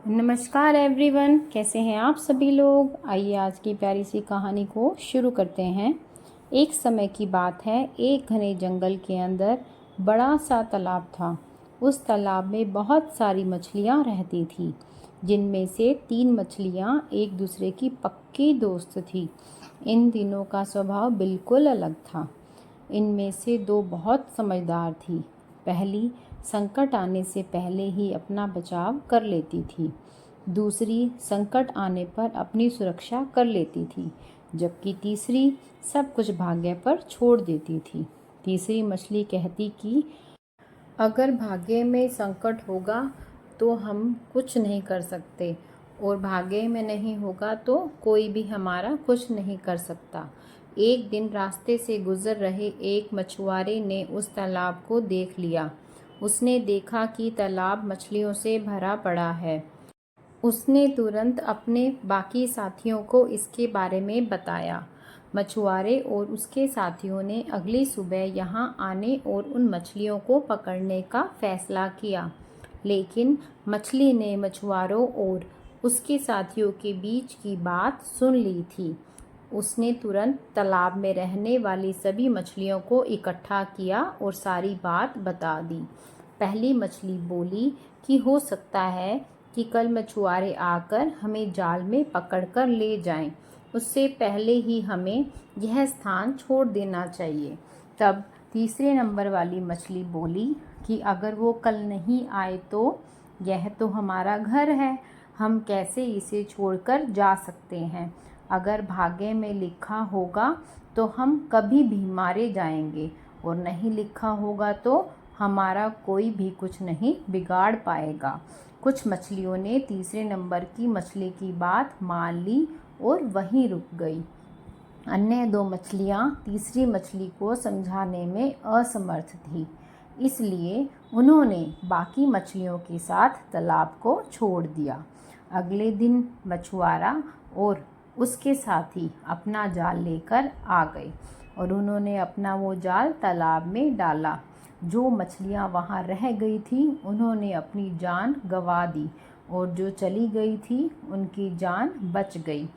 नमस्कार एवरीवन, कैसे हैं आप सभी लोग। आइए आज की प्यारी सी कहानी को शुरू करते हैं। एक समय की बात है, एक घने जंगल के अंदर बड़ा सा तालाब था। उस तालाब में बहुत सारी मछलियाँ रहती थीं, जिनमें से 3 मछलियाँ एक दूसरे की पक्की दोस्त थी। इन तीनों का स्वभाव बिल्कुल अलग था। इनमें से 2 बहुत समझदार थी। पहली संकट आने से पहले ही अपना बचाव कर लेती थी। दूसरी संकट आने पर अपनी सुरक्षा कर लेती थी, जबकि तीसरी सब कुछ भाग्य पर छोड़ देती थी। तीसरी मछली कहती कि अगर भाग्य में संकट होगा तो हम कुछ नहीं कर सकते, और भाग्य में नहीं होगा तो कोई भी हमारा कुछ नहीं कर सकता। एक दिन रास्ते से गुजर रहे एक मछुआरे ने उस तालाब को देख लिया। उसने देखा कि तालाब मछलियों से भरा पड़ा है। उसने तुरंत अपने बाकी साथियों को इसके बारे में बताया। मछुआरे और उसके साथियों ने अगली सुबह यहाँ आने और उन मछलियों को पकड़ने का फैसला किया। लेकिन मछली ने मछुआरों और उसके साथियों के बीच की बात सुन ली थी। उसने तुरंत तालाब में रहने वाली सभी मछलियों को इकट्ठा किया और सारी बात बता दी। पहली मछली बोली कि हो सकता है कि कल मछुआरे आकर हमें जाल में पकड़कर ले जाएं। उससे पहले ही हमें यह स्थान छोड़ देना चाहिए। तब तीसरे नंबर वाली मछली बोली कि अगर वो कल नहीं आए तो यह तो हमारा घर है, हम कैसे इसे छोड़कर जा सकते हैं। अगर भाग्य में लिखा होगा तो हम कभी भी मारे जाएंगे, और नहीं लिखा होगा तो हमारा कोई भी कुछ नहीं बिगाड़ पाएगा। कुछ मछलियों ने तीसरे नंबर की मछली की बात मान ली और वहीं रुक गई। अन्य 2 मछलियाँ तीसरी मछली को समझाने में असमर्थ थी, इसलिए उन्होंने बाकी मछलियों के साथ तालाब को छोड़ दिया। अगले दिन मछुआरा और उसके साथी अपना जाल लेकर आ गए और उन्होंने अपना वो जाल तालाब में डाला। जो मछलियाँ वहाँ रह गई थी उन्होंने अपनी जान गंवा दी, और जो चली गई थी उनकी जान बच गई।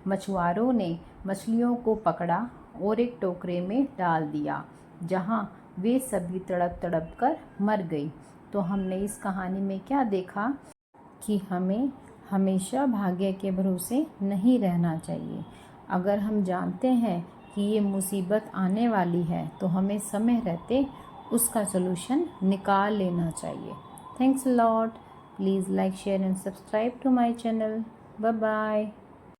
मछुआरों ने मछलियों को पकड़ा और एक टोकरे में डाल दिया, जहाँ वे सभी तड़प तड़प कर मर गई। तो हमने इस कहानी में क्या देखा कि हमें हमेशा भाग्य के भरोसे नहीं रहना चाहिए। अगर हम जानते हैं कि ये मुसीबत आने वाली है तो हमें समय रहते उसका सलूशन निकाल लेना चाहिए। Thanks a lot. Please like, share and subscribe to my channel. Bye bye.